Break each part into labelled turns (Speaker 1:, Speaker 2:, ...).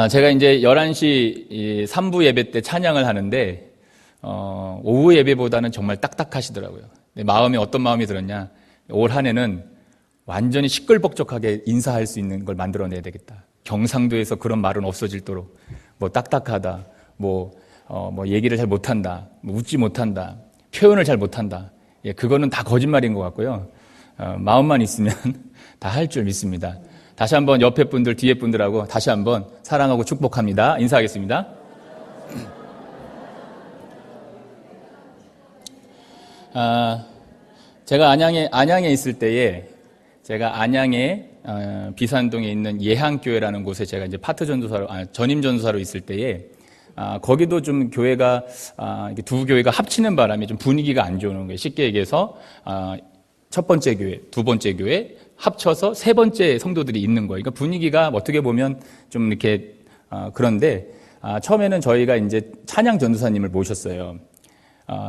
Speaker 1: 제가 이제 11시 3부 예배 때 찬양을 하는데, 오후 예배보다는 정말 딱딱하시더라고요. 마음이 어떤 마음이 들었냐. 올 한 해는 완전히 시끌벅적하게 인사할 수 있는 걸 만들어내야 되겠다. 경상도에서 그런 말은 없어질도록, 뭐 딱딱하다, 뭐 얘기를 잘 못한다, 뭐 웃지 못한다, 표현을 잘 못한다. 예, 그거는 다 거짓말인 것 같고요. 마음만 있으면 다 할 줄 믿습니다. 다시 한번 옆에 분들, 뒤에 분들하고 다시 한번 사랑하고 축복합니다. 인사하겠습니다. 제가 안양에 있을 때에 제가 안양에 비산동에 있는 예향교회라는 곳에 제가 이제 파트 전도사로, 전임 전도사로 있을 때에 거기도 좀 교회가 두 교회가 합치는 바람에 좀 분위기가 안 좋은 거예요. 쉽게 얘기해서 첫 번째 교회, 두 번째 교회 합쳐서 세 번째 성도들이 있는 거예요. 그러니까 분위기가 어떻게 보면 좀 이렇게 그런데 처음에는 저희가 이제 찬양 전도사님을 모셨어요.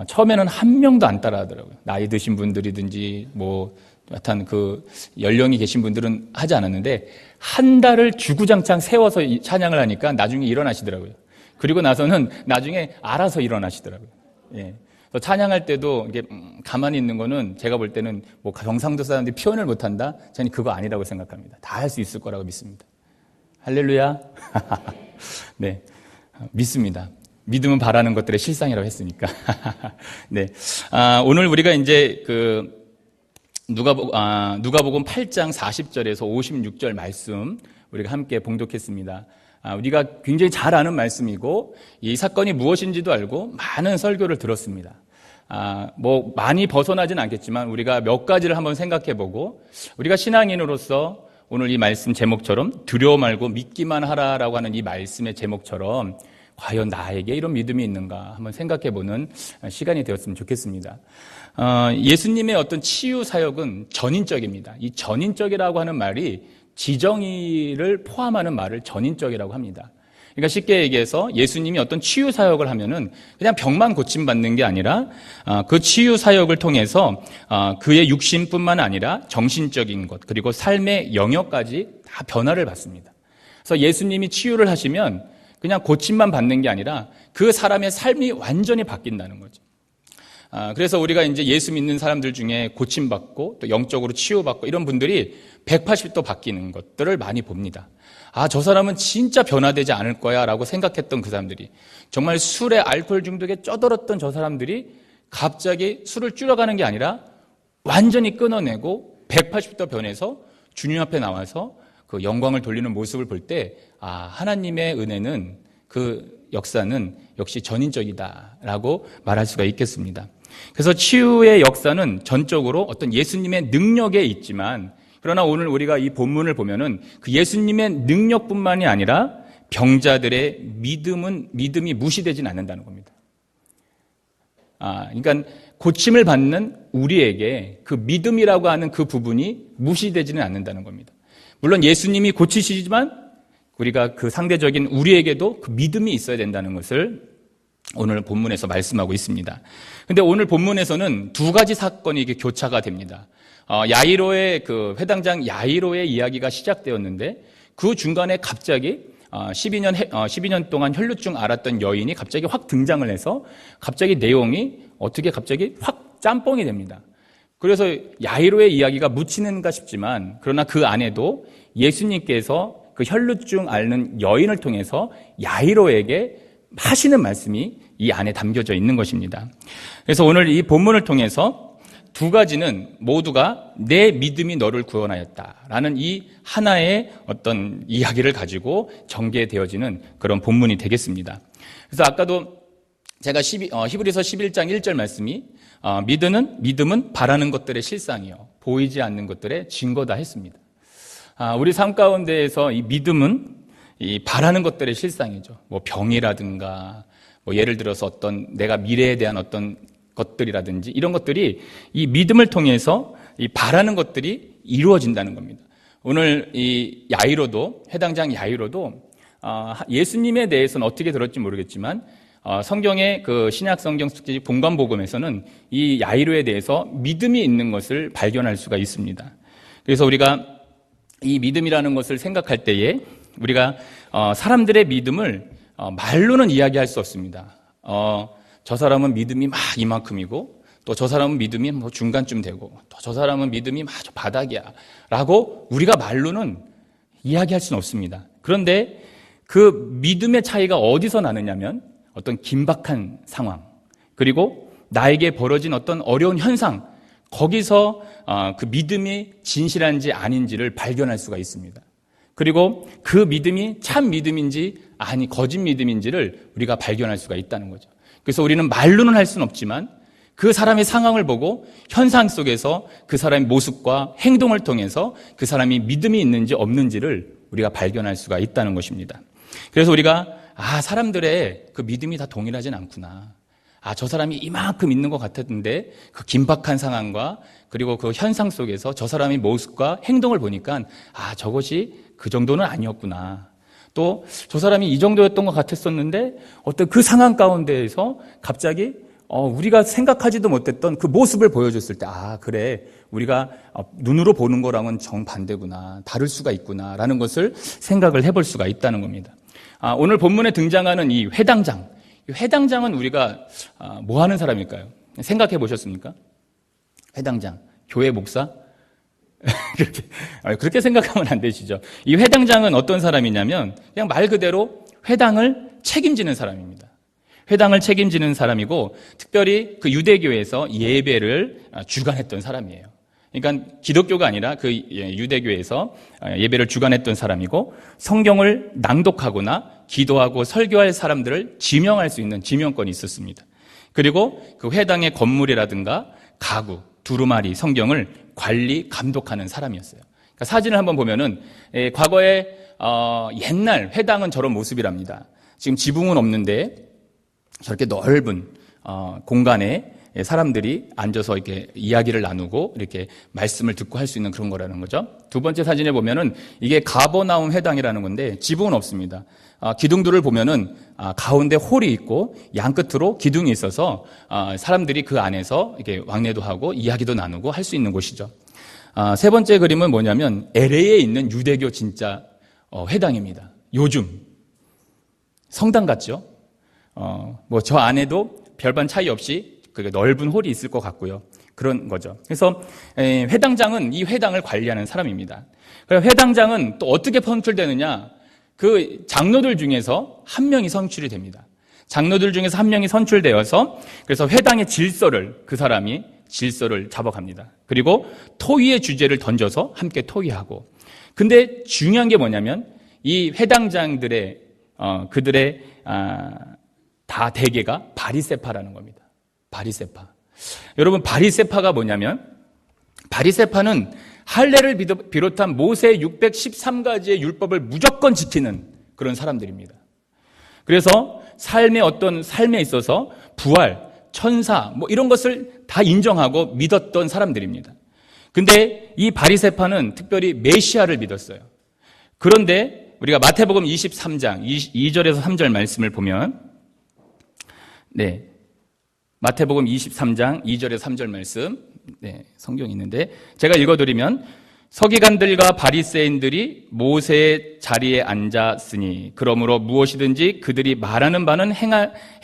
Speaker 1: 처음에는 한 명도 안 따라하더라고요. 나이 드신 분들이든지 뭐 여튼 그 연령이 계신 분들은 하지 않았는데 한 달을 주구장창 세워서 찬양을 하니까 나중에 일어나시더라고요. 그리고 나서는 나중에 알아서 일어나시더라고요. 예. 찬양할 때도 이게 가만히 있는 거는 제가 볼 때는 뭐 경상도 사람들이 표현을 못한다? 저는 그거 아니라고 생각합니다. 다 할 수 있을 거라고 믿습니다. 할렐루야. 네, 믿습니다. 믿음은 바라는 것들의 실상이라고 했으니까. 네, 오늘 우리가 이제 누가복음 8장 40절에서 56절 말씀 우리가 함께 봉독했습니다. 우리가 굉장히 잘 아는 말씀이고 이 사건이 무엇인지도 알고 많은 설교를 들었습니다. 뭐 많이 벗어나진 않겠지만 우리가 몇 가지를 한번 생각해보고 우리가 신앙인으로서 오늘 이 말씀 제목처럼 두려워 말고 믿기만 하라라고 하는 이 말씀의 제목처럼 과연 나에게 이런 믿음이 있는가 한번 생각해보는 시간이 되었으면 좋겠습니다. 예수님의 어떤 치유 사역은 전인적입니다. 이 전인적이라고 하는 말이 지정의를 포함하는 말을 전인적이라고 합니다. 그러니까 쉽게 얘기해서 예수님이 어떤 치유 사역을 하면은 그냥 병만 고침받는 게 아니라 그 치유 사역을 통해서 그의 육신뿐만 아니라 정신적인 것 그리고 삶의 영역까지 다 변화를 받습니다. 그래서 예수님이 치유를 하시면 그냥 고침만 받는 게 아니라 그 사람의 삶이 완전히 바뀐다는 거죠. 그래서 우리가 이제 예수 믿는 사람들 중에 고침받고 또 영적으로 치유받고 이런 분들이 180도 바뀌는 것들을 많이 봅니다. 저 사람은 진짜 변화되지 않을 거야 라고 생각했던 그 사람들이 정말 술에 알코올 중독에 쩌들었던 저 사람들이 갑자기 술을 줄여가는 게 아니라 완전히 끊어내고 180도 변해서 주님 앞에 나와서 그 영광을 돌리는 모습을 볼 때 하나님의 은혜는 그 역사는 역시 전인적이다라고 말할 수가 있겠습니다. 그래서 치유의 역사는 전적으로 어떤 예수님의 능력에 있지만 그러나 오늘 우리가 이 본문을 보면은 그 예수님의 능력뿐만이 아니라 병자들의 믿음이 무시되지는 않는다는 겁니다. 그러니까 고침을 받는 우리에게 그 믿음이라고 하는 그 부분이 무시되지는 않는다는 겁니다. 물론 예수님이 고치시지만 우리가 그 상대적인 우리에게도 그 믿음이 있어야 된다는 것을 오늘 본문에서 말씀하고 있습니다. 근데 오늘 본문에서는 두 가지 사건이 이게 교차가 됩니다. 야이로의 그 회당장 야이로의 이야기가 시작되었는데 그 중간에 갑자기 12년 동안 혈루증 앓았던 여인이 갑자기 확 등장을 해서 갑자기 내용이 어떻게 갑자기 확 짬뽕이 됩니다. 그래서 야이로의 이야기가 묻히는가 싶지만 그러나 그 안에도 예수님께서 그 혈루증 앓는 여인을 통해서 야이로에게 하시는 말씀이 이 안에 담겨져 있는 것입니다. 그래서 오늘 이 본문을 통해서 두 가지는 모두가 내 믿음이 너를 구원하였다라는 이 하나의 어떤 이야기를 가지고 전개되어지는 그런 본문이 되겠습니다. 그래서 아까도 제가 히브리서 11장 1절 말씀이 믿음은 바라는 것들의 실상이요 보이지 않는 것들의 증거다 했습니다. 우리 삶 가운데에서 이 믿음은 이 바라는 것들의 실상이죠. 뭐 병이라든가 뭐 예를 들어서 어떤 내가 미래에 대한 어떤 것들이라든지 이런 것들이 이 믿음을 통해서 이 바라는 것들이 이루어진다는 겁니다. 오늘 이 야이로도 회당장 야이로도 예수님에 대해서는 어떻게 들었지 모르겠지만 성경의 그 신약 성경 특집 본관복음에서는 이 야이로에 대해서 믿음이 있는 것을 발견할 수가 있습니다. 그래서 우리가 이 믿음이라는 것을 생각할 때에 우리가 사람들의 믿음을 말로는 이야기할 수 없습니다. 저 사람은 믿음이 막 이만큼이고 또 저 사람은 믿음이 뭐 중간쯤 되고 또 저 사람은 믿음이 막 바닥이야 라고 우리가 말로는 이야기할 수는 없습니다. 그런데 그 믿음의 차이가 어디서 나느냐면 어떤 긴박한 상황 그리고 나에게 벌어진 어떤 어려운 현상 거기서 그 믿음이 진실한지 아닌지를 발견할 수가 있습니다. 그리고 그 믿음이 참 믿음인지 아니 거짓 믿음인지를 우리가 발견할 수가 있다는 거죠. 그래서 우리는 말로는 할 수는 없지만 그 사람의 상황을 보고 현상 속에서 그 사람의 모습과 행동을 통해서 그 사람이 믿음이 있는지 없는지를 우리가 발견할 수가 있다는 것입니다. 그래서 우리가 사람들의 그 믿음이 다 동일하진 않구나. 저 사람이 이만큼 있는 것 같았는데 그 긴박한 상황과 그리고 그 현상 속에서 저 사람의 모습과 행동을 보니까 저것이 그 정도는 아니었구나. 또 저 사람이 이 정도였던 것 같았었는데 어떤 그 상황 가운데에서 갑자기 우리가 생각하지도 못했던 그 모습을 보여줬을 때 그래 우리가 눈으로 보는 거랑은 정반대구나. 다를 수가 있구나라는 것을 생각을 해볼 수가 있다는 겁니다. 오늘 본문에 등장하는 이 회당장, 이 회당장은 우리가 뭐 하는 사람일까요? 생각해 보셨습니까? 회당장, 교회 목사? 그렇게 생각하면 안 되시죠. 이 회당장은 어떤 사람이냐면 그냥 말 그대로 회당을 책임지는 사람입니다. 회당을 책임지는 사람이고 특별히 그 유대교에서 예배를 주관했던 사람이에요. 그러니까 기독교가 아니라 그 유대교에서 예배를 주관했던 사람이고 성경을 낭독하거나 기도하고 설교할 사람들을 지명할 수 있는 지명권이 있었습니다. 그리고 그 회당의 건물이라든가 가구, 두루마리, 성경을 관리, 감독하는 사람이었어요. 그러니까 사진을 한번 보면은 과거에 옛날 회당은 저런 모습이랍니다. 지금 지붕은 없는데 저렇게 넓은 공간에 사람들이 앉아서 이렇게 이야기를 나누고 이렇게 말씀을 듣고 할 수 있는 그런 거라는 거죠. 두 번째 사진에 보면은 이게 가버나움 회당이라는 건데 지붕은 없습니다. 기둥들을 보면은 가운데 홀이 있고 양 끝으로 기둥이 있어서 사람들이 그 안에서 이렇게 왕래도 하고 이야기도 나누고 할 수 있는 곳이죠. 세 번째 그림은 뭐냐면 LA에 있는 유대교 진짜 회당입니다. 요즘 성당 같죠? 뭐 저 안에도 별반 차이 없이 그 넓은 홀이 있을 것 같고요. 그런 거죠. 그래서 회당장은 이 회당을 관리하는 사람입니다. 회당장은 또 어떻게 선출되느냐? 그 장로들 중에서 한 명이 선출이 됩니다. 장로들 중에서 한 명이 선출되어서 그래서 회당의 질서를 그 사람이 질서를 잡아갑니다. 그리고 토의의 주제를 던져서 함께 토의하고. 근데 중요한 게 뭐냐면 이 회당장들의 그들의 다 대개가 바리새파라는 겁니다. 바리새파. 여러분 바리새파가 뭐냐면 바리새파는 할례를 비롯한 모세 613가지의 율법을 무조건 지키는 그런 사람들입니다. 그래서 삶에 있어서 부활, 천사 뭐 이런 것을 다 인정하고 믿었던 사람들입니다. 근데 이 바리새파는 특별히 메시아를 믿었어요. 그런데 우리가 마태복음 23장 2절에서 3절 말씀을 보면 마태복음 23장 2절에서 3절 말씀 성경이 있는데 제가 읽어드리면 서기관들과 바리새인들이 모세의 자리에 앉았으니 그러므로 무엇이든지 그들이 말하는 바는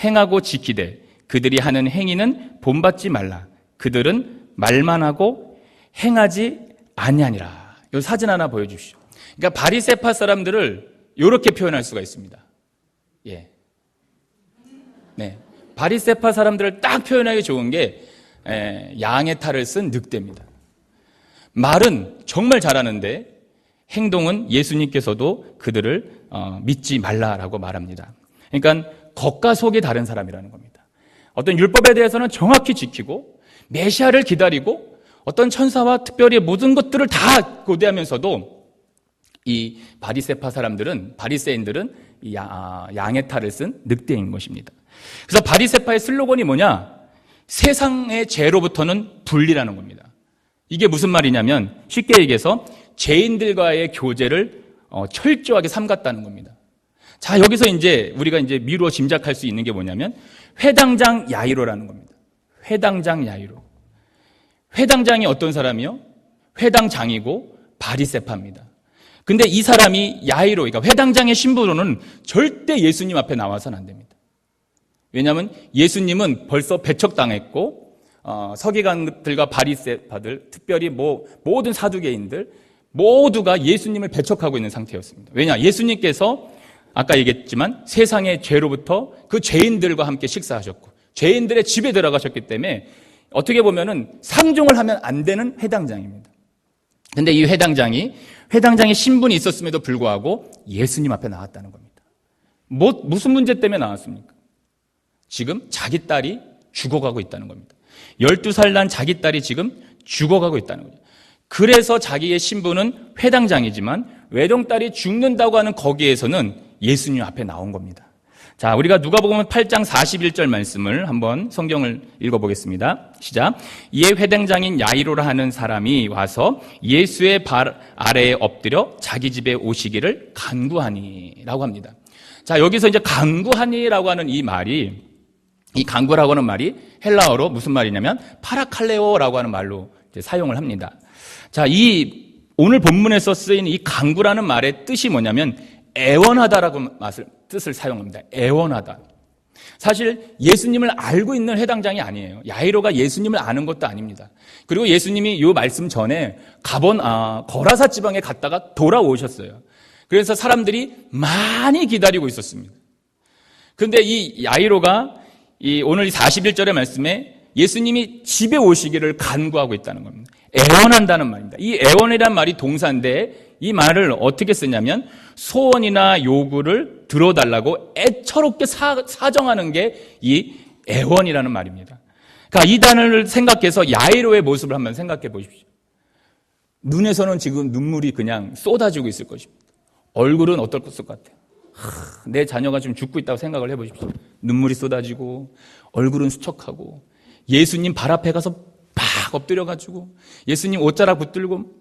Speaker 1: 행하고 지키되 그들이 하는 행위는 본받지 말라. 그들은 말만 하고 행하지 아니하니라. 이 사진 하나 보여주십시오. 그러니까 바리새파 사람들을 이렇게 표현할 수가 있습니다. 바리새파 사람들을 딱 표현하기 좋은 게 양의 탈을 쓴 늑대입니다. 말은 정말 잘하는데 행동은 예수님께서도 그들을 믿지 말라라고 말합니다. 그러니까 겉과 속이 다른 사람이라는 겁니다. 어떤 율법에 대해서는 정확히 지키고 메시아를 기다리고 어떤 천사와 특별히 모든 것들을 다 고대하면서도 이 바리새파 사람들은 바리새인들은 양의 탈을 쓴 늑대인 것입니다. 그래서 바리새파의 슬로건이 뭐냐? 세상의 죄로부터는 분리라는 겁니다. 이게 무슨 말이냐면 쉽게 얘기해서 죄인들과의 교제를 철저하게 삼갔다는 겁니다. 자, 여기서 우리가 미루어 짐작할 수 있는 게 뭐냐면 회당장 야이로라는 겁니다. 회당장 야이로. 회당장이 어떤 사람이요? 회당장이고 바리새파입니다. 근데 이 사람이 야이로, 그러니까 회당장의 신부로는 절대 예수님 앞에 나와서는 안 됩니다. 왜냐하면 예수님은 벌써 배척당했고 서기관들과 바리새파들, 특별히 모든 사두개인들 모두가 예수님을 배척하고 있는 상태였습니다. 왜냐? 예수님께서 아까 얘기했지만 세상의 죄로부터 그 죄인들과 함께 식사하셨고 죄인들의 집에 들어가셨기 때문에 어떻게 보면은 상종을 하면 안 되는 회당장입니다. 근데 이 회당장이 신분이 있었음에도 불구하고 예수님 앞에 나왔다는 겁니다. 무슨 문제 때문에 나왔습니까? 지금 자기 딸이 죽어가고 있다는 겁니다. 12살 난 자기 딸이 지금 죽어가고 있다는 거죠. 그래서 자기의 신분은 회당장이지만 외동딸이 죽는다고 하는 거기에서는 예수님 앞에 나온 겁니다. 자, 우리가 누가복음 8장 41절 말씀을 한번 성경을 읽어보겠습니다. 시작. 이에 회당장인 야이로라 하는 사람이 와서 예수의 발 아래에 엎드려 자기 집에 오시기를 간구하니라고 합니다. 자, 여기서 이제 간구하니라고 하는 이 간구라고 하는 말이 헬라어로 무슨 말이냐면 파라칼레오라고 하는 말로 이제 사용을 합니다. 자, 오늘 본문에서 쓰인 이 간구라는 말의 뜻이 뭐냐면 애원하다라고 뜻을 사용합니다. 애원하다. 사실 예수님을 알고 있는 회당장이 아니에요. 야이로가 예수님을 아는 것도 아닙니다. 그리고 예수님이 이 말씀 전에 거라사 지방에 갔다가 돌아오셨어요. 그래서 사람들이 많이 기다리고 있었습니다. 그런데 이 야이로가 오늘 41절의 말씀에 예수님이 집에 오시기를 간구하고 있다는 겁니다. 애원한다는 말입니다. 이 애원이란 말이 동사인데 이 말을 어떻게 쓰냐면 소원이나 요구를 들어달라고 애처롭게 사정하는 게 이 애원이라는 말입니다. 그러니까 이 단어를 생각해서 야이로의 모습을 한번 생각해 보십시오. 눈에서는 지금 눈물이 그냥 쏟아지고 있을 것입니다. 얼굴은 어떨 것 같아요? 내 자녀가 지금 죽고 있다고 생각을 해보십시오. 눈물이 쏟아지고 얼굴은 수척하고 예수님 발 앞에 가서 막 엎드려가지고 예수님 옷자락 붙들고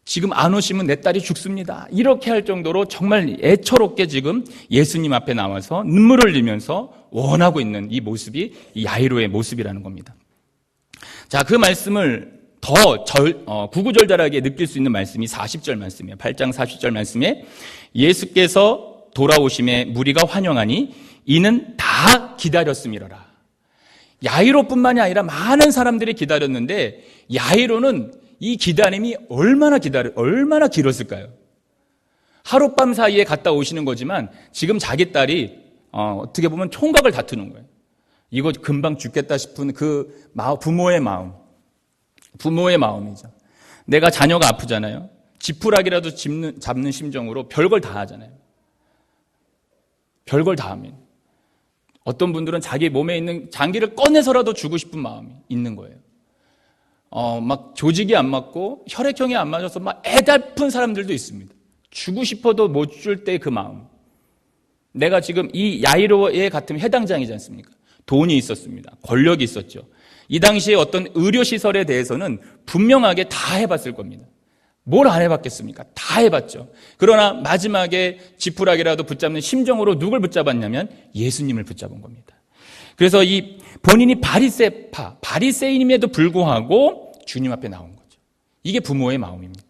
Speaker 1: 지금 안 오시면 내 딸이 죽습니다. 이렇게 할 정도로 정말 애처롭게 지금 예수님 앞에 나와서 눈물을 흘리면서 원하고 있는 이 모습이 이 야이로의 모습이라는 겁니다. 자, 그 말씀을 더 구구절절하게 느낄 수 있는 말씀이 40절 말씀이에요. 8장 40절 말씀에 예수께서 돌아오심에 무리가 환영하니 이는 다 기다렸음이로라. 야이로뿐만이 아니라 많은 사람들이 기다렸는데 야이로는 이 기다림이 얼마나 길었을까요? 하룻밤 사이에 갔다 오시는 거지만 지금 자기 딸이 어떻게 보면 총각을 다투는 거예요. 이거 금방 죽겠다 싶은 그 부모의 마음이죠. 내가 자녀가 아프잖아요. 지푸라기라도 잡는 심정으로 별걸 다 하잖아요. 별걸 다 합니다. 어떤 분들은 자기 몸에 있는 장기를 꺼내서라도 주고 싶은 마음이 있는 거예요. 막 조직이 안 맞고 혈액형이 안 맞아서 막 애달픈 사람들도 있습니다. 주고 싶어도 못 줄 때 그 마음. 내가 지금 이 야이로에 같은 회당장이지 않습니까? 돈이 있었습니다. 권력이 있었죠. 이 당시에 어떤 의료시설에 대해서는 분명하게 다 해봤을 겁니다. 뭘 안 해봤겠습니까? 다 해봤죠. 그러나 마지막에 지푸라기라도 붙잡는 심정으로 누굴 붙잡았냐면 예수님을 붙잡은 겁니다. 그래서 이 본인이 바리새인임에도 불구하고 주님 앞에 나온 거죠. 이게 부모의 마음입니다.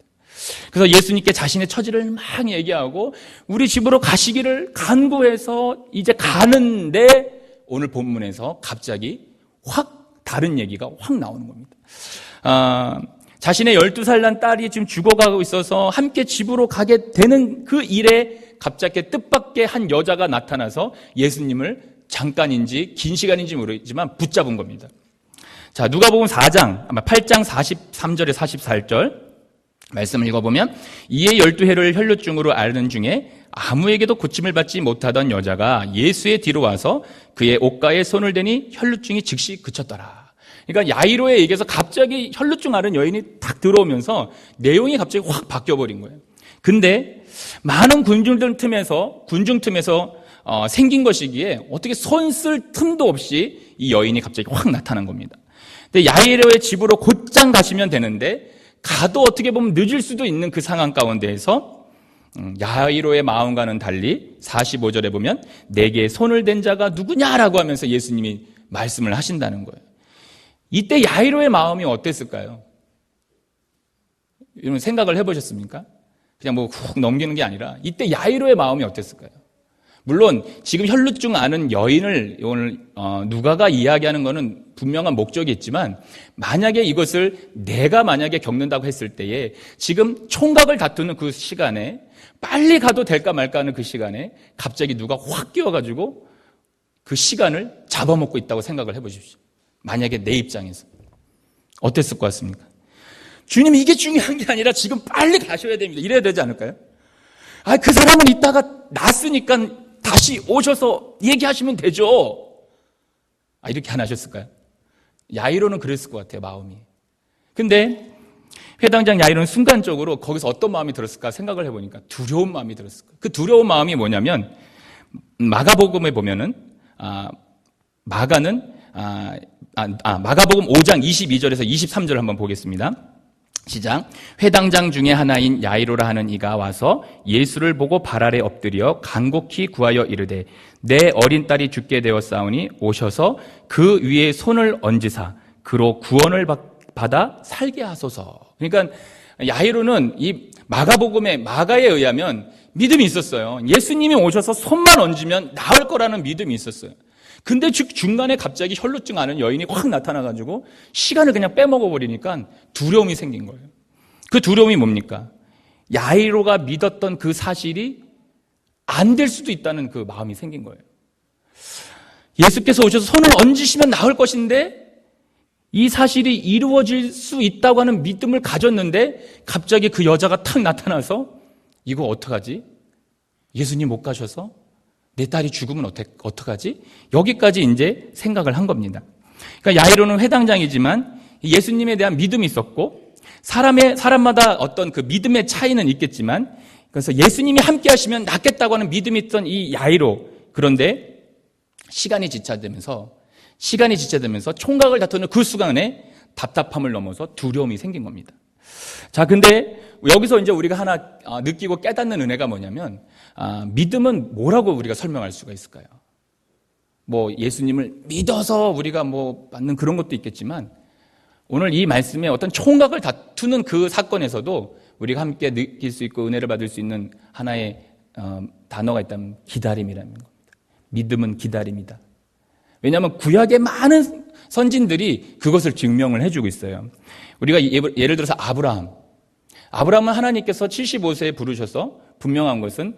Speaker 1: 그래서 예수님께 자신의 처지를 막 얘기하고 우리 집으로 가시기를 간구해서 이제 가는데 오늘 본문에서 갑자기 확 다른 얘기가 확 나오는 겁니다. 자신의 12살 난 딸이 지금 죽어가고 있어서 함께 집으로 가게 되는 그 일에 갑자기 뜻밖의 한 여자가 나타나서 예수님을 잠깐인지 긴 시간인지 모르겠지만 붙잡은 겁니다. 자, 누가복음 4장 아마 8장 43절에 44절 말씀을 읽어보면 이에 12해를 혈루증으로 앓는 중에 아무에게도 고침을 받지 못하던 여자가 예수의 뒤로 와서 그의 옷가에 손을 대니 혈루증이 즉시 그쳤더라. 그러니까 야이로에 얘기해서 갑자기 혈루증 앓은 여인이 딱 들어오면서 내용이 갑자기 확 바뀌어버린 거예요. 근데 많은 군중 틈에서 생긴 것이기에 어떻게 손 쓸 틈도 없이 이 여인이 갑자기 확 나타난 겁니다. 근데 야이로의 집으로 곧장 가시면 되는데 가도 어떻게 보면 늦을 수도 있는 그 상황 가운데에서 야이로의 마음과는 달리 45절에 보면 내게 손을 댄 자가 누구냐라고 하면서 예수님이 말씀을 하신다는 거예요. 이때 야이로의 마음이 어땠을까요? 여러분 생각을 해보셨습니까? 그냥 뭐 훅 넘기는 게 아니라 이때 야이로의 마음이 어땠을까요? 물론 지금 혈루증 앓은 여인을 오늘 누가가 이야기하는 것은 분명한 목적이 있지만 만약에 이것을 내가 만약에 겪는다고 했을 때에 지금 총각을 다투는 그 시간에 빨리 가도 될까 말까 하는 그 시간에 갑자기 누가 확 끼워가지고 그 시간을 잡아먹고 있다고 생각을 해보십시오. 만약에 내 입장에서 어땠을 것 같습니까? 주님, 이게 중요한 게 아니라 지금 빨리 가셔야 됩니다. 이래야 되지 않을까요? 그 사람은 이따가 났으니까 다시 오셔서 얘기하시면 되죠. 이렇게 안 하셨을까요? 야이로는 그랬을 것 같아요, 마음이. 근데 회당장 야이로는 순간적으로 거기서 어떤 마음이 들었을까 생각을 해보니까 두려운 마음이 들었을 거예요. 그 두려운 마음이 뭐냐면 마가복음에 보면은 마가복음 5장 22절에서 23절 한번 보겠습니다. 시작. 회당장 중에 하나인 야이로라 하는 이가 와서 예수를 보고 발 아래 엎드려 간곡히 구하여 이르되 내 어린 딸이 죽게 되었사오니 오셔서 그 위에 손을 얹으사 그로 구원을 받아 살게 하소서. 그러니까 야이로는 이 마가복음의 마가에 의하면 믿음이 있었어요. 예수님이 오셔서 손만 얹으면 나을 거라는 믿음이 있었어요. 근데 중간에 갑자기 혈루증 앓은 여인이 확 나타나가지고 시간을 그냥 빼먹어 버리니까 두려움이 생긴 거예요. 그 두려움이 뭡니까? 야이로가 믿었던 그 사실이 안 될 수도 있다는 그 마음이 생긴 거예요. 예수께서 오셔서 손을 얹으시면 나을 것인데 이 사실이 이루어질 수 있다고 하는 믿음을 가졌는데 갑자기 그 여자가 탁 나타나서 이거 어떡하지? 예수님 못 가셔서 내 딸이 죽으면 어떡하지? 여기까지 이제 생각을 한 겁니다. 그러니까 야이로는 회당장이지만 예수님에 대한 믿음이 있었고 사람마다 어떤 그 믿음의 차이는 있겠지만 그래서 예수님이 함께 하시면 낫겠다고 하는 믿음이 있던 이 야이로. 그런데 시간이 지체되면서 총각을 다투는 그 순간에 답답함을 넘어서 두려움이 생긴 겁니다. 자, 근데 여기서 이제 우리가 하나 느끼고 깨닫는 은혜가 뭐냐면 믿음은 뭐라고 우리가 설명할 수가 있을까요? 뭐 예수님을 믿어서 우리가 뭐 받는 그런 것도 있겠지만 오늘 이 말씀에 어떤 총각을 다투는 그 사건에서도 우리가 함께 느낄 수 있고 은혜를 받을 수 있는 하나의 단어가 있다면 기다림이라는 겁니다. 믿음은 기다림이다. 왜냐하면 구약의 많은 선진들이 그것을 증명을 해주고 있어요. 우리가 예를 들어서 아브라함은 하나님께서 75세에 부르셔서 분명한 것은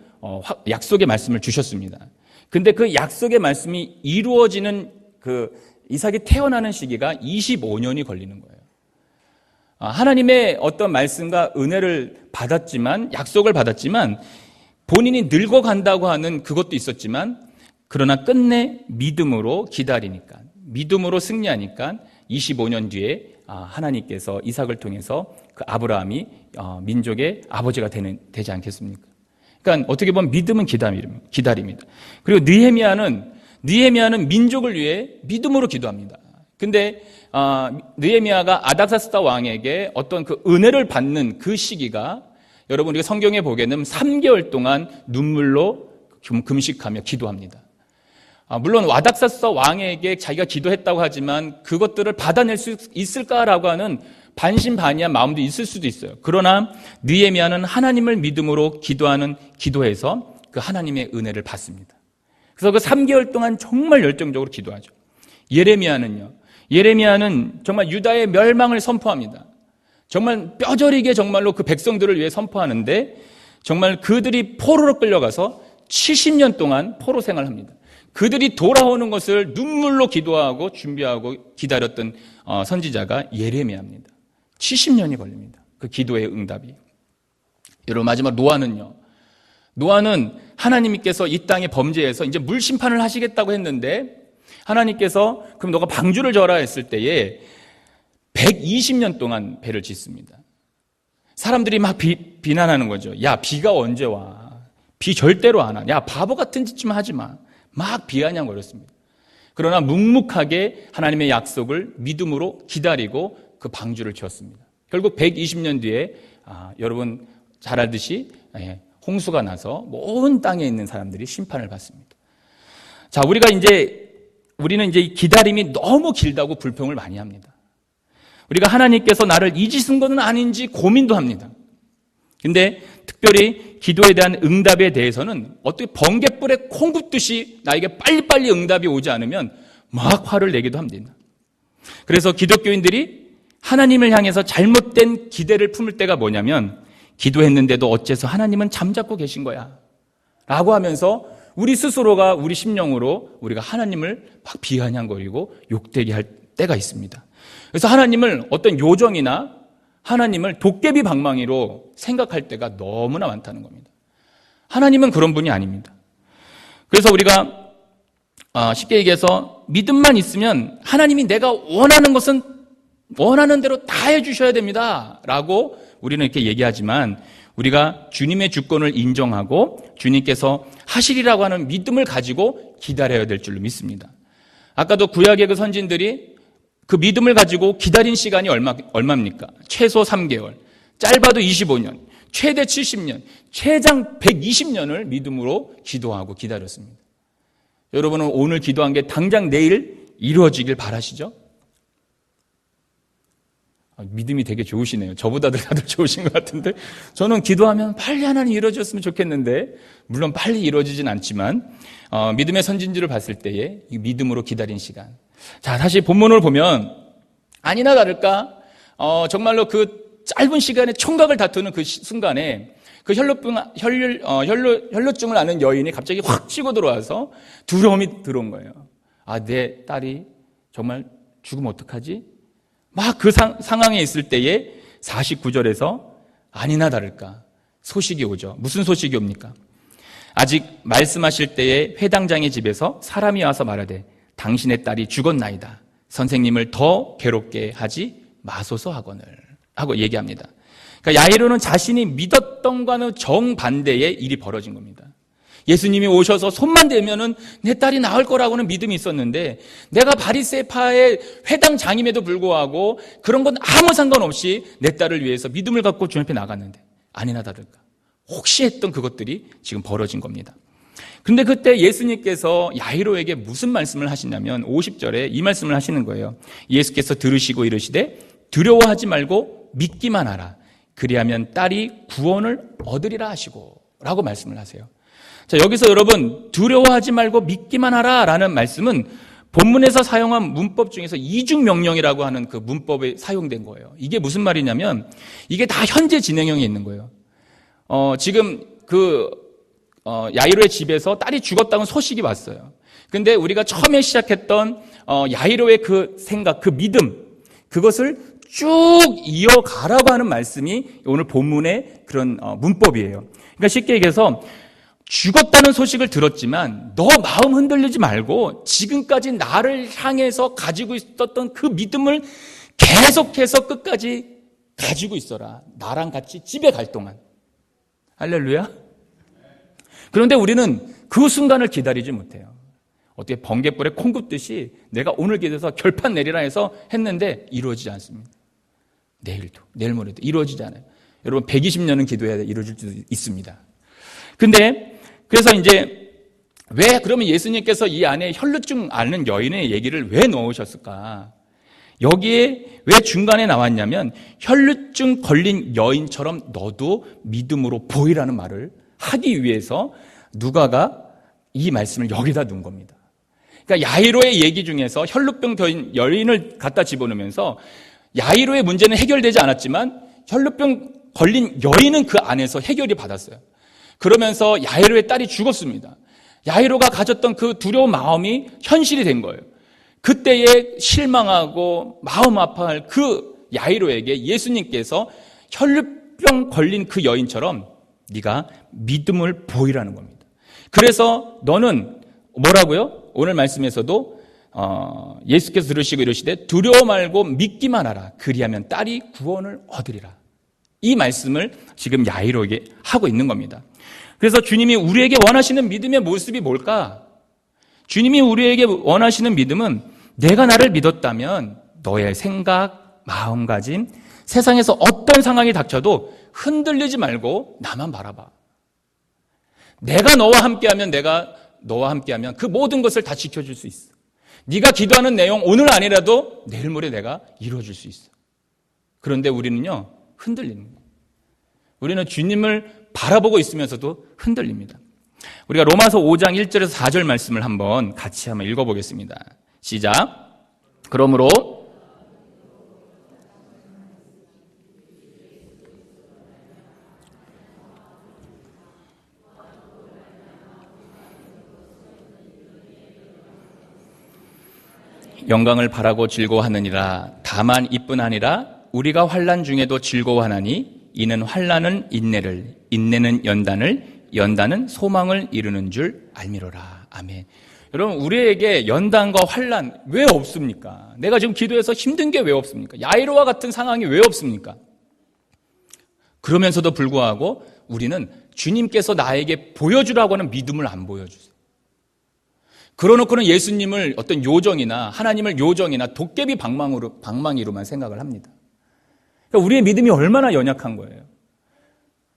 Speaker 1: 약속의 말씀을 주셨습니다. 근데 그 약속의 말씀이 이루어지는 그 이삭이 태어나는 시기가 25년이 걸리는 거예요. 하나님의 어떤 말씀과 은혜를 받았지만, 약속을 받았지만 본인이 늙어간다고 하는 그것도 있었지만 그러나 끝내 믿음으로 기다리니까, 믿음으로 승리하니까 25년 뒤에 하나님께서 이삭을 통해서 그 아브라함이 민족의 아버지가 되지 않겠습니까? 그러니까 어떻게 보면 믿음은 기다림이다. 그리고 느헤미야는 민족을 위해 믿음으로 기도합니다. 근데 느헤미야가 아닥사스다 왕에게 어떤 그 은혜를 받는 그 시기가 여러분 우리가 성경에 보게 되면 3개월 동안 눈물로 금식하며 기도합니다. 물론 아닥사스다 왕에게 자기가 기도했다고 하지만 그것들을 받아낼 수 있을까라고 하는 반신반의한 마음도 있을 수도 있어요. 그러나 느헤미야는 하나님을 믿음으로 기도하는 기도에서 그 하나님의 은혜를 받습니다. 그래서 그 3개월 동안 정말 열정적으로 기도하죠. 예레미야는 정말 유다의 멸망을 선포합니다. 정말 뼈저리게 정말로 그 백성들을 위해 선포하는데 정말 그들이 포로로 끌려가서 70년 동안 포로 생활합니다. 그들이 돌아오는 것을 눈물로 기도하고 준비하고 기다렸던 선지자가 예레미야입니다. 70년이 걸립니다. 그 기도의 응답이. 여러분 마지막 노아는 하나님께서 이 땅에 범죄해서 이제 물 심판을 하시겠다고 했는데 하나님께서 그럼 너가 방주를 져라 했을 때에 120년 동안 배를 짓습니다. 사람들이 막 비난하는 거죠. 야, 비가 언제 와? 비 절대로 안 와. 야, 바보 같은 짓 좀 하지 마. 막 비아냥거렸습니다. 그러나 묵묵하게 하나님의 약속을 믿음으로 기다리고 그 방주를 지었습니다. 결국 120년 뒤에 여러분 잘 알듯이 홍수가 나서 온 땅에 있는 사람들이 심판을 받습니다. 자, 우리는 이제 기다림이 너무 길다고 불평을 많이 합니다. 우리가 하나님께서 나를 잊으신 것은 아닌지 고민도 합니다. 근데 특별히 기도에 대한 응답에 대해서는 어떻게 번갯불에 콩 굽듯이 나에게 빨리빨리 응답이 오지 않으면 막 화를 내기도 합니다. 그래서 기독교인들이 하나님을 향해서 잘못된 기대를 품을 때가 뭐냐면, 기도했는데도 어째서 하나님은 잠자코 계신 거야 라고 하면서 우리 스스로가 우리 심령으로 우리가 하나님을 막 비아냥거리고 욕되게 할 때가 있습니다. 그래서 하나님을 어떤 요정이나 하나님을 도깨비 방망이로 생각할 때가 너무나 많다는 겁니다. 하나님은 그런 분이 아닙니다. 그래서 우리가 쉽게 얘기해서 믿음만 있으면 하나님이 내가 원하는 것은 원하는 대로 다 해주셔야 됩니다 라고 우리는 이렇게 얘기하지만, 우리가 주님의 주권을 인정하고 주님께서 하시리라고 하는 믿음을 가지고 기다려야 될 줄로 믿습니다. 아까도 구약의 그 선진들이 그 믿음을 가지고 기다린 시간이 얼마입니까? 최소 3개월, 짧아도 25년, 최대 70년, 최장 120년을 믿음으로 기도하고 기다렸습니다. 여러분은 오늘 기도한 게 당장 내일 이루어지길 바라시죠? 믿음이 되게 좋으시네요. 저보다도 다들 좋으신 것 같은데, 저는 기도하면 빨리 하나님 이루어졌으면 좋겠는데, 물론 빨리 이루어지진 않지만 믿음의 선진지를 봤을 때에 이 믿음으로 기다린 시간. 자, 다시 본문을 보면 아니나 다를까 정말로 그 짧은 시간에 총각을 다투는 그 순간에 그 혈루증을 앓는 여인이 갑자기 확 치고 들어와서 두려움이 들어온 거예요. 아, 내 딸이 정말 죽으면 어떡하지? 막 그 상황에 있을 때에 49절에서 아니나 다를까 소식이 오죠. 무슨 소식이 옵니까? 아직 말씀하실 때에 회당장의 집에서 사람이 와서 말하되 당신의 딸이 죽었나이다. 선생님을 더 괴롭게 하지 마소서 하거늘 하고 얘기합니다. 그러니까 야이로는 자신이 믿었던과는 정반대의 일이 벌어진 겁니다. 예수님이 오셔서 손만 대면은 내 딸이 나을 거라고는 믿음이 있었는데, 내가 바리새파의 회당장임에도 불구하고 그런 건 아무 상관없이 내 딸을 위해서 믿음을 갖고 주님 앞에 나갔는데 아니나 다를까 혹시 했던 그것들이 지금 벌어진 겁니다. 근데 그때 예수님께서 야이로에게 무슨 말씀을 하시냐면 50절에 이 말씀을 하시는 거예요. 예수께서 들으시고 이르시되 두려워하지 말고 믿기만 하라. 그리하면 딸이 구원을 얻으리라 하시고 라고 말씀을 하세요. 자, 여기서 여러분 두려워하지 말고 믿기만 하라 라는 말씀은 본문에서 사용한 문법 중에서 이중명령이라고 하는 그 문법에 사용된 거예요. 이게 무슨 말이냐면 이게 다 현재 진행형에 있는 거예요. 지금 야이로의 집에서 딸이 죽었다는 소식이 왔어요. 근데 우리가 처음에 시작했던 야이로의 그 생각, 그 믿음, 그것을 쭉 이어가라고 하는 말씀이 오늘 본문의 그런 문법이에요. 그러니까 쉽게 얘기해서 죽었다는 소식을 들었지만 너 마음 흔들리지 말고 지금까지 나를 향해서 가지고 있었던 그 믿음을 계속해서 끝까지 가지고 있어라. 나랑 같이 집에 갈 동안. 할렐루야. 그런데 우리는 그 순간을 기다리지 못해요. 어떻게 번갯불에 콩 굽듯이 내가 오늘 기도해서 결판 내리라 해서 했는데 이루어지지 않습니다. 내일도, 내일 모레도 이루어지지 않아요. 여러분 120년은 기도해야 이루어질 수도 있습니다. 근데 그래서 이제 왜 그러면 예수님께서 이 안에 혈루증 앓는 여인의 얘기를 왜 넣으셨을까? 여기에 왜 중간에 나왔냐면 혈루증 걸린 여인처럼 너도 믿음으로 보이라는 말을 하기 위해서 누가가 이 말씀을 여기다 넣은 겁니다. 그러니까 야이로의 얘기 중에서 혈루병 된 여인을 갖다 집어넣으면서 야이로의 문제는 해결되지 않았지만 혈루병 걸린 여인은 그 안에서 해결이 받았어요. 그러면서 야이로의 딸이 죽었습니다. 야이로가 가졌던 그 두려운 마음이 현실이 된 거예요. 그때에 실망하고 마음 아파할 그 야이로에게 예수님께서 혈루병 걸린 그 여인처럼 네가 믿음을 보이라는 겁니다. 그래서 너는 뭐라고요? 오늘 말씀에서도 예수께서 들으시고 이러시되 두려워 말고 믿기만 하라. 그리하면 딸이 구원을 얻으리라. 이 말씀을 지금 야이로에게 하고 있는 겁니다. 그래서 주님이 우리에게 원하시는 믿음의 모습이 뭘까? 주님이 우리에게 원하시는 믿음은 내가 나를 믿었다면 너의 생각, 마음가짐, 세상에서 어떤 상황이 닥쳐도 흔들리지 말고 나만 바라봐. 내가 너와 함께하면 그 모든 것을 다 지켜줄 수 있어. 네가 기도하는 내용 오늘 아니라도 내일 모레 내가 이루어줄 수 있어. 그런데 우리는요 흔들리는 거예요. 우리는 주님을 바라보고 있으면서도 흔들립니다. 우리가 로마서 5장 1절에서 4절 말씀을 같이 한번 읽어보겠습니다. 시작. 그러므로 영광을 바라고 즐거워하느니라. 다만 이뿐 아니라 우리가 환난 중에도 즐거워하나니 이는 환난은 인내를, 인내는 연단을, 연단은 소망을 이루는 줄 알미로라. 아멘. 여러분, 우리에게 연단과 환난 왜 없습니까? 내가 지금 기도해서 힘든 게 왜 없습니까? 야이로와 같은 상황이 왜 없습니까? 그러면서도 불구하고 우리는 주님께서 나에게 보여주라고 하는 믿음을 안 보여주세요. 그러놓고는 예수님을 어떤 요정이나 하나님을 요정이나 도깨비 방망이로만 생각을 합니다. 그러니까 우리의 믿음이 얼마나 연약한 거예요.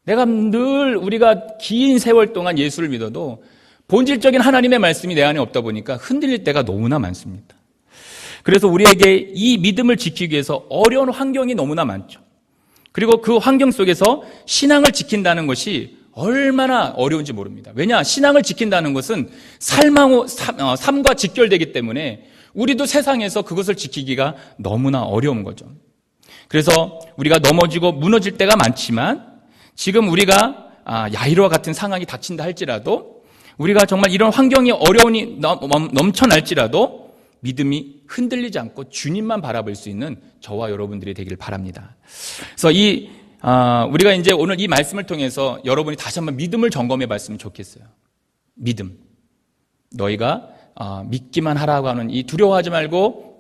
Speaker 1: 내가 늘 우리가 긴 세월 동안 예수를 믿어도 본질적인 하나님의 말씀이 내 안에 없다 보니까 흔들릴 때가 너무나 많습니다. 그래서 우리에게 이 믿음을 지키기 위해서 어려운 환경이 너무나 많죠. 그리고 그 환경 속에서 신앙을 지킨다는 것이 얼마나 어려운지 모릅니다. 왜냐? 신앙을 지킨다는 것은 삶과 직결되기 때문에 우리도 세상에서 그것을 지키기가 너무나 어려운 거죠. 그래서 우리가 넘어지고 무너질 때가 많지만 지금 우리가 야이로와 같은 상황이 닥친다 할지라도 우리가 정말 이런 환경이 어려움이 넘쳐날지라도 믿음이 흔들리지 않고 주님만 바라볼 수 있는 저와 여러분들이 되길 바랍니다. 그래서 우리가 이제 오늘 이 말씀을 통해서 여러분이 다시 한번 믿음을 점검해 봤으면 좋겠어요. 믿음. 너희가 믿기만 하라고 하는 이 두려워하지 말고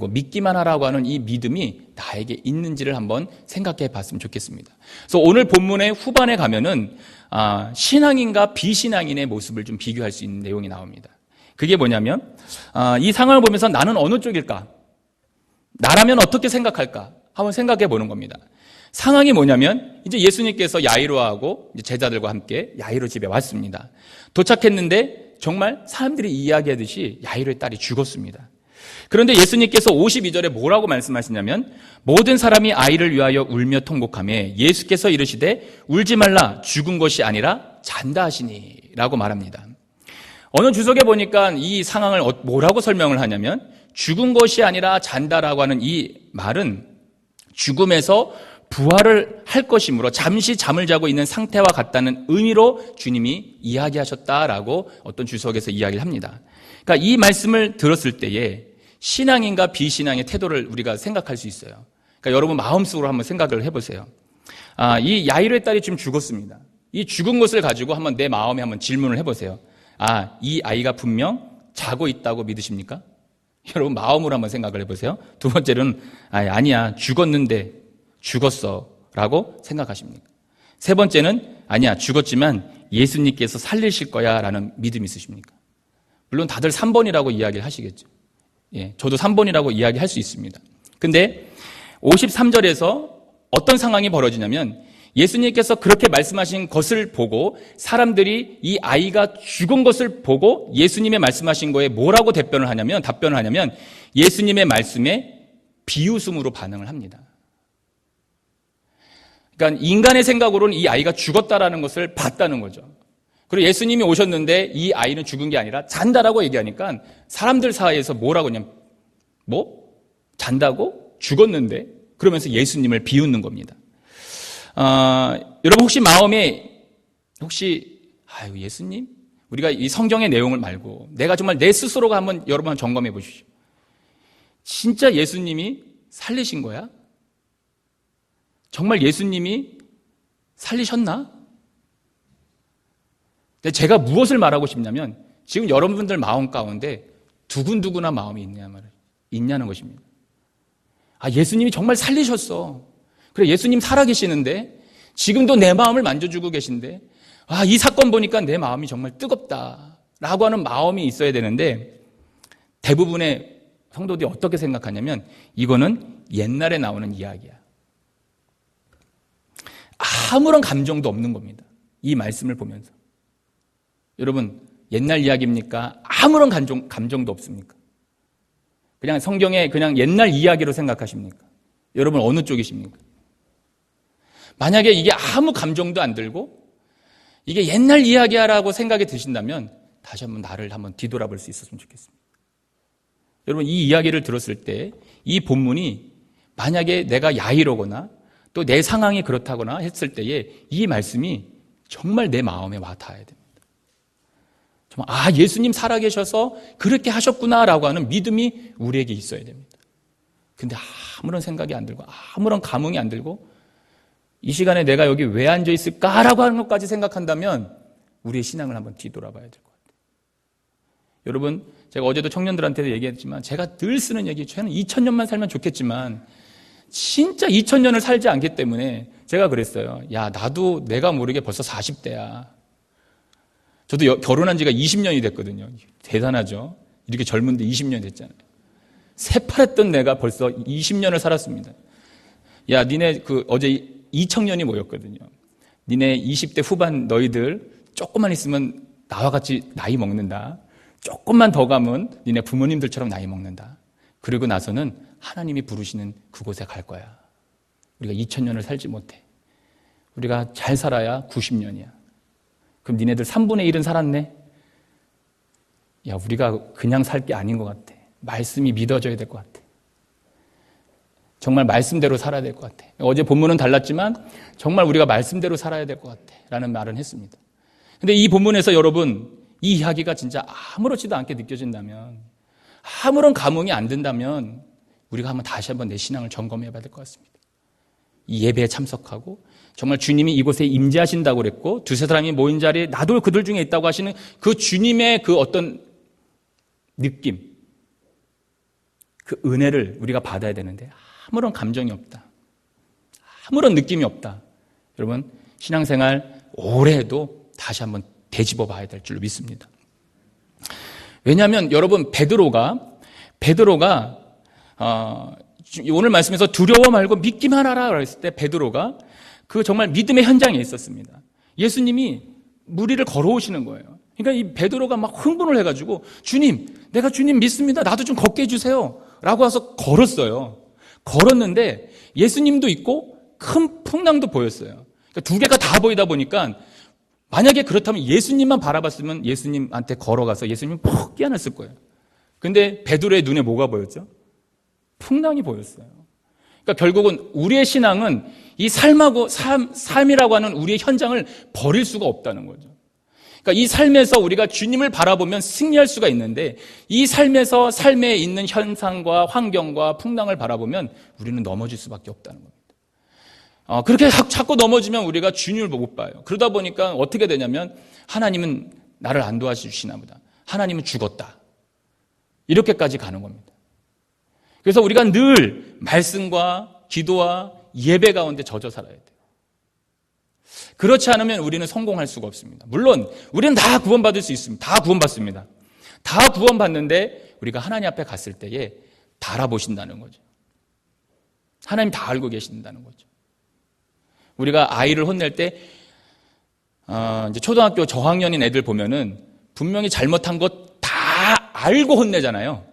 Speaker 1: 믿기만 하라고 하는 이 믿음이 나에게 있는지를 한번 생각해 봤으면 좋겠습니다. 그래서 오늘 본문의 후반에 가면은 신앙인과 비신앙인의 모습을 좀 비교할 수 있는 내용이 나옵니다. 그게 뭐냐면 이 상황을 보면서 나는 어느 쪽일까? 나라면 어떻게 생각할까? 한번 생각해 보는 겁니다. 상황이 뭐냐면 이제 예수님께서 야이로하고 제자들과 함께 야이로 집에 왔습니다. 도착했는데 정말 사람들이 이야기하듯이 야이로의 딸이 죽었습니다. 그런데 예수님께서 52절에 뭐라고 말씀하시냐면 모든 사람이 아이를 위하여 울며 통곡하며 예수께서 이르시되 울지 말라 죽은 것이 아니라 잔다 하시니 라고 말합니다. 어느 주석에 보니까 이 상황을 뭐라고 설명을 하냐면 죽은 것이 아니라 잔다라고 하는 이 말은 죽음에서 부활을 할 것이므로 잠시 잠을 자고 있는 상태와 같다는 의미로 주님이 이야기하셨다라고 어떤 주석에서 이야기를 합니다. 그러니까 이 말씀을 들었을 때에 신앙인과 비신앙의 태도를 우리가 생각할 수 있어요. 그러니까 여러분 마음속으로 한번 생각을 해보세요. 이 야이로의 딸이 지금 죽었습니다. 이 죽은 것을 가지고 한번 내 마음에 한번 질문을 해보세요. 이 아이가 분명 자고 있다고 믿으십니까? 여러분 마음으로 한번 생각을 해보세요. 두 번째로는 아니야 죽었는데 죽었어 라고 생각하십니까? 세 번째는 아니야 죽었지만 예수님께서 살리실 거야 라는 믿음이 있으십니까? 물론 다들 3번이라고 이야기를 하시겠죠. 예, 저도 3번이라고 이야기할 수 있습니다. 근데 53절에서 어떤 상황이 벌어지냐면 예수님께서 그렇게 말씀하신 것을 보고 사람들이 이 아이가 죽은 것을 보고 예수님의 말씀하신 거에 뭐라고 답변을 하냐면 예수님의 말씀에 비웃음으로 반응을 합니다. 그러니까 인간의 생각으로는 이 아이가 죽었다라는 것을 봤다는 거죠. 그리고 예수님이 오셨는데 이 아이는 죽은 게 아니라 잔다라고 얘기하니까 사람들 사이에서 뭐라고 하냐면 잔다고? 죽었는데? 그러면서 예수님을 비웃는 겁니다. 여러분 혹시 마음에 예수님? 우리가 이 성경의 내용을 말고 내가 정말 내 스스로가 한번 여러분 점검해 보십시오. 진짜 예수님이 살리신 거야? 정말 예수님이 살리셨나? 근데 제가 무엇을 말하고 싶냐면 지금 여러분들 마음 가운데 두근두근한 마음이 있냐는 것입니다. 예수님이 정말 살리셨어. 그래 예수님 살아계시는데 지금도 내 마음을 만져주고 계신데 이 사건 보니까 내 마음이 정말 뜨겁다라고 하는 마음이 있어야 되는데 대부분의 성도들이 어떻게 생각하냐면 이거는 옛날에 나오는 이야기야. 아무런 감정도 없는 겁니다. 이 말씀을 보면서. 여러분 옛날 이야기입니까? 아무런 감정도 없습니까? 그냥 성경의 그냥 옛날 이야기로 생각하십니까? 여러분 어느 쪽이십니까? 만약에 이게 아무 감정도 안 들고 이게 옛날 이야기야라고 생각이 드신다면 다시 한번 나를 한번 뒤돌아볼 수 있었으면 좋겠습니다. 여러분, 이 이야기를 들었을 때 이 본문이 만약에 내가 야이로거나 또 내 상황이 그렇다거나 했을 때에 이 말씀이 정말 내 마음에 와 닿아야 됩니다. 정말 예수님 살아계셔서 그렇게 하셨구나라고 하는 믿음이 우리에게 있어야 됩니다. 근데 아무런 생각이 안 들고 아무런 감흥이 안 들고 이 시간에 내가 여기 왜 앉아 있을까라고 하는 것까지 생각한다면 우리의 신앙을 한번 뒤돌아봐야 될 것 같아요. 여러분, 제가 어제도 청년들한테도 얘기했지만 제가 늘 쓰는 얘기, 저는 2000년만 살면 좋겠지만 진짜 2000년을 살지 않기 때문에 제가 그랬어요. 야, 나도 내가 모르게 벌써 40대야. 저도 결혼한 지가 20년이 됐거든요. 대단하죠? 이렇게 젊은데 20년이 됐잖아요. 새파랬던 내가 벌써 20년을 살았습니다. 야, 니네 어제 2청년이 모였거든요. 니네 20대 후반 너희들 조금만 있으면 나와 같이 나이 먹는다. 조금만 더 가면 니네 부모님들처럼 나이 먹는다. 그리고 나서는 하나님이 부르시는 그곳에 갈 거야. 우리가 2000년을 살지 못해. 우리가 잘 살아야 90년이야. 그럼 니네들 3분의 1은 살았네? 야, 우리가 그냥 살 게 아닌 것 같아. 말씀이 믿어져야 될 것 같아. 정말 말씀대로 살아야 될 것 같아. 어제 본문은 달랐지만 정말 우리가 말씀대로 살아야 될 것 같아. 라는 말은 했습니다. 근데 이 본문에서 여러분, 이 이야기가 진짜 아무렇지도 않게 느껴진다면, 아무런 감흥이 안 든다면 우리가 다시 한번 내 신앙을 점검해 봐야 될 것 같습니다. 이 예배에 참석하고 정말 주님이 이곳에 임재하신다고 그랬고 두세 사람이 모인 자리에 나도 그들 중에 있다고 하시는 그 주님의 그 어떤 느낌, 그 은혜를 우리가 받아야 되는데 아무런 감정이 없다. 아무런 느낌이 없다. 여러분, 신앙생활 오래 해도 다시 한번 되짚어 봐야 될 줄로 믿습니다. 왜냐하면 여러분, 베드로가 오늘 말씀에서 두려워 말고 믿기만 하라 그랬을 때 베드로가 그 정말 믿음의 현장에 있었습니다. 예수님이 무리를 걸어오시는 거예요. 그러니까 이 베드로가 막 흥분을 해가지고 주님, 내가 주님 믿습니다. 나도 좀 걷게 해주세요. 라고 와서 걸었어요. 걸었는데 예수님도 있고 큰 풍랑도 보였어요. 그러니까 두 개가 다 보이다 보니까 만약에 그렇다면 예수님만 바라봤으면 예수님한테 걸어가서 예수님은 푹 끼어났을 거예요. 근데 베드로의 눈에 뭐가 보였죠? 풍랑이 보였어요. 그러니까 결국은 우리의 신앙은 이 삶이라고 하는 우리의 현장을 버릴 수가 없다는 거죠. 그러니까 이 삶에서 우리가 주님을 바라보면 승리할 수가 있는데 이 삶에서 삶에 있는 현상과 환경과 풍랑을 바라보면 우리는 넘어질 수밖에 없다는 겁니다. 그렇게 자꾸 넘어지면 우리가 주님을 못 봐요. 그러다 보니까 어떻게 되냐면 하나님은 나를 안 도와주시나 보다. 하나님은 죽었다. 이렇게까지 가는 겁니다. 그래서 우리가 늘 말씀과 기도와 예배 가운데 젖어 살아야 돼요. 그렇지 않으면 우리는 성공할 수가 없습니다. 물론 우리는 다 구원받을 수 있습니다. 다 구원받습니다. 다 구원받는데 우리가 하나님 앞에 갔을 때에 달아보신다는 거죠. 하나님 다 알고 계신다는 거죠. 우리가 아이를 혼낼 때 이제 초등학교 저학년인 애들 보면은 분명히 잘못한 것 다 알고 혼내잖아요.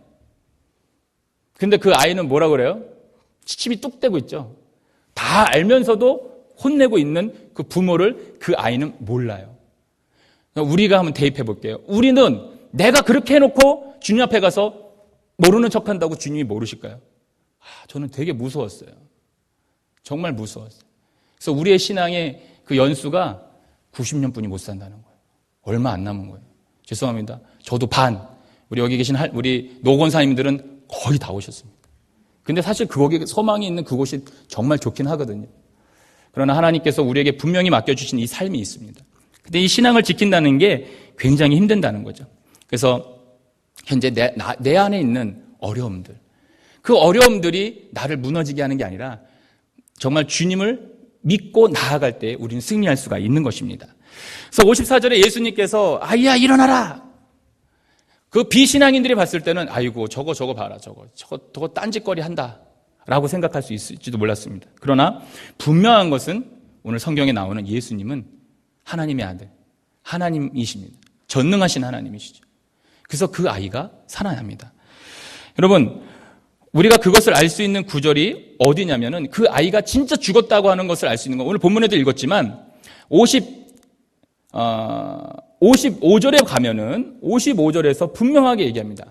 Speaker 1: 근데 그 아이는 뭐라 그래요? 치침이 뚝 떼고 있죠. 다 알면서도 혼내고 있는 그 부모를 그 아이는 몰라요. 우리가 한번 대입해 볼게요. 우리는 내가 그렇게 해놓고 주님 앞에 가서 모르는 척한다고 주님이 모르실까요? 저는 되게 무서웠어요. 정말 무서웠어요. 그래서 우리의 신앙의 그 연수가 90년뿐이 못 산다는 거예요. 얼마 안 남은 거예요. 죄송합니다. 저도 우리 여기 계신 우리 노건사님들은 거의 다 오셨습니다. 근데 사실 거기 소망이 있는 그곳이 정말 좋긴 하거든요. 그러나 하나님께서 우리에게 분명히 맡겨주신 이 삶이 있습니다. 근데 이 신앙을 지킨다는 게 굉장히 힘든다는 거죠. 그래서 현재 내 안에 있는 어려움들, 그 어려움들이 나를 무너지게 하는 게 아니라 정말 주님을 믿고 나아갈 때 우리는 승리할 수가 있는 것입니다. 그래서 54절에 예수님께서 아이야 일어나라. 그 비신앙인들이 봤을 때는 아이고 저거 봐라 저거 딴짓거리 한다 라고 생각할 수 있을지도 몰랐습니다. 그러나 분명한 것은 오늘 성경에 나오는 예수님은 하나님의 아들, 하나님이십니다. 전능하신 하나님이시죠. 그래서 그 아이가 살아납니다. 여러분, 우리가 그것을 알 수 있는 구절이 어디냐면은 그 아이가 진짜 죽었다고 하는 것을 알 수 있는 거. 오늘 본문에도 읽었지만 55절에 가면은 55절에서 분명하게 얘기합니다.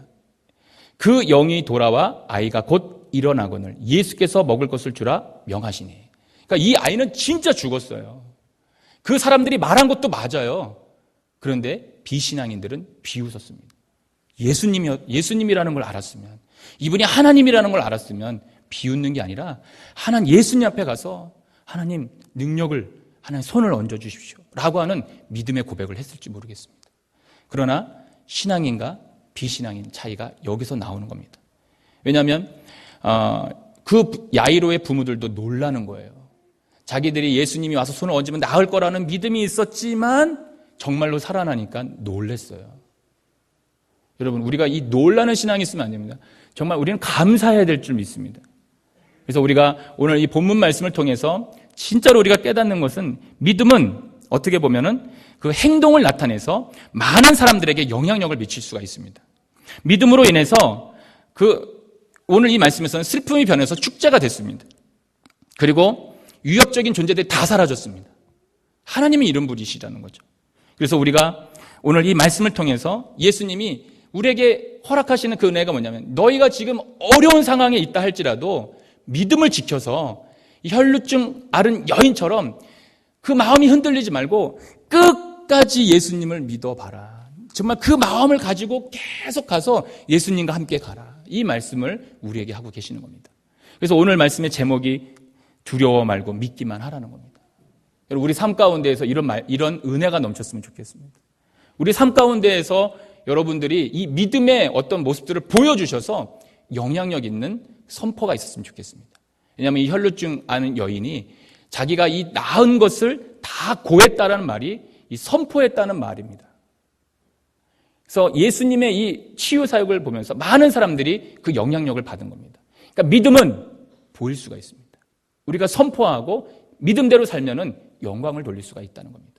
Speaker 1: 그 영이 돌아와 아이가 곧 일어나거늘 예수께서 먹을 것을 주라 명하시니. 그러니까 이 아이는 진짜 죽었어요. 그 사람들이 말한 것도 맞아요. 그런데 비신앙인들은 비웃었습니다. 예수님이라는 걸 알았으면, 이분이 하나님이라는 걸 알았으면 비웃는 게 아니라 하나님 예수님 앞에 가서 하나님 능력을, 하나님 손을 얹어 주십시오 라고 하는 믿음의 고백을 했을지 모르겠습니다. 그러나 신앙인과 비신앙인 차이가 여기서 나오는 겁니다. 왜냐하면 그 야이로의 부모들도 놀라는 거예요. 자기들이 예수님이 와서 손을 얹으면 나을 거라는 믿음이 있었지만 정말로 살아나니까 놀랬어요. 여러분, 우리가 이 놀라는 신앙이 있으면 안 됩니다. 정말 우리는 감사해야 될 줄 믿습니다. 그래서 우리가 오늘 이 본문 말씀을 통해서 진짜로 우리가 깨닫는 것은, 믿음은 어떻게 보면은 그 행동을 나타내서 많은 사람들에게 영향력을 미칠 수가 있습니다. 믿음으로 인해서 오늘 이 말씀에서는 슬픔이 변해서 축제가 됐습니다. 그리고 위협적인 존재들이 다 사라졌습니다. 하나님이 이런 분이시라는 거죠. 그래서 우리가 오늘 이 말씀을 통해서 예수님이 우리에게 허락하시는 그 은혜가 뭐냐면, 너희가 지금 어려운 상황에 있다 할지라도 믿음을 지켜서 혈루증 앓은 여인처럼 그 마음이 흔들리지 말고 끝까지 예수님을 믿어봐라. 정말 그 마음을 가지고 계속 가서 예수님과 함께 가라. 이 말씀을 우리에게 하고 계시는 겁니다. 그래서 오늘 말씀의 제목이 두려워 말고 믿기만 하라는 겁니다. 여러분, 우리 삶 가운데에서 이런 은혜가 넘쳤으면 좋겠습니다. 우리 삶 가운데에서 여러분들이 이 믿음의 어떤 모습들을 보여주셔서 영향력 있는 선포가 있었으면 좋겠습니다. 왜냐하면 이 혈루증 앓는 여인이 자기가 이 나은 것을 다 고했다라는 말이 이 선포했다는 말입니다. 그래서 예수님의 이 치유 사역을 보면서 많은 사람들이 그 영향력을 받은 겁니다. 그러니까 믿음은 보일 수가 있습니다. 우리가 선포하고 믿음대로 살면은 영광을 돌릴 수가 있다는 겁니다.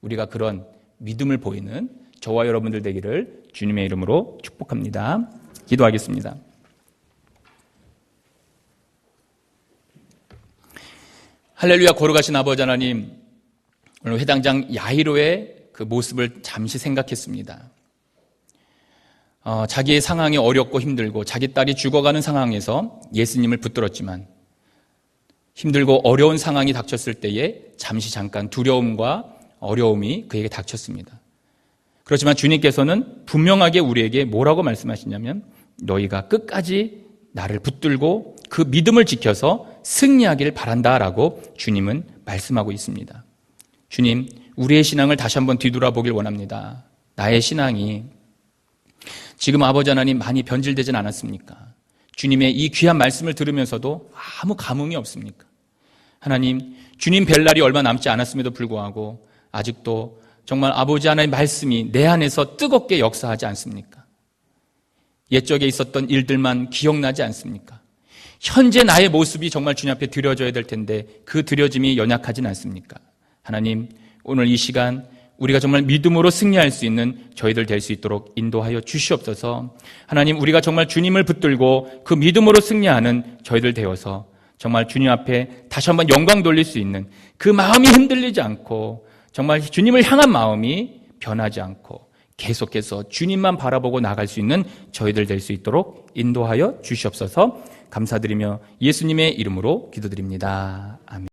Speaker 1: 우리가 그런 믿음을 보이는 저와 여러분들 되기를 주님의 이름으로 축복합니다. 기도하겠습니다. 할렐루야. 거룩하신 아버지 하나님, 오늘 회당장 야이로의 그 모습을 잠시 생각했습니다. 자기의 상황이 어렵고 힘들고 자기 딸이 죽어가는 상황에서 예수님을 붙들었지만, 힘들고 어려운 상황이 닥쳤을 때에 잠깐 두려움과 어려움이 그에게 닥쳤습니다. 그렇지만 주님께서는 분명하게 우리에게 뭐라고 말씀하시냐면, 너희가 끝까지 나를 붙들고 그 믿음을 지켜서 승리하기를 바란다라고 주님은 말씀하고 있습니다. 주님, 우리의 신앙을 다시 한번 뒤돌아보길 원합니다. 나의 신앙이 지금 아버지 하나님 많이 변질되진 않았습니까? 주님의 이 귀한 말씀을 들으면서도 아무 감흥이 없습니까? 하나님, 주님 뵐 날이 얼마 남지 않았음에도 불구하고 아직도 정말 아버지 하나님의 말씀이 내 안에서 뜨겁게 역사하지 않습니까? 옛적에 있었던 일들만 기억나지 않습니까? 현재 나의 모습이 정말 주님 앞에 드려져야 될 텐데 그 드려짐이 연약하진 않습니까? 하나님, 오늘 이 시간 우리가 정말 믿음으로 승리할 수 있는 저희들 될 수 있도록 인도하여 주시옵소서. 하나님, 우리가 정말 주님을 붙들고 그 믿음으로 승리하는 저희들 되어서 정말 주님 앞에 다시 한번 영광 돌릴 수 있는 그 마음이 흔들리지 않고 정말 주님을 향한 마음이 변하지 않고 계속해서 주님만 바라보고 나갈 수 있는 저희들 될 수 있도록 인도하여 주시옵소서. 감사드리며 예수님의 이름으로 기도드립니다. 아멘.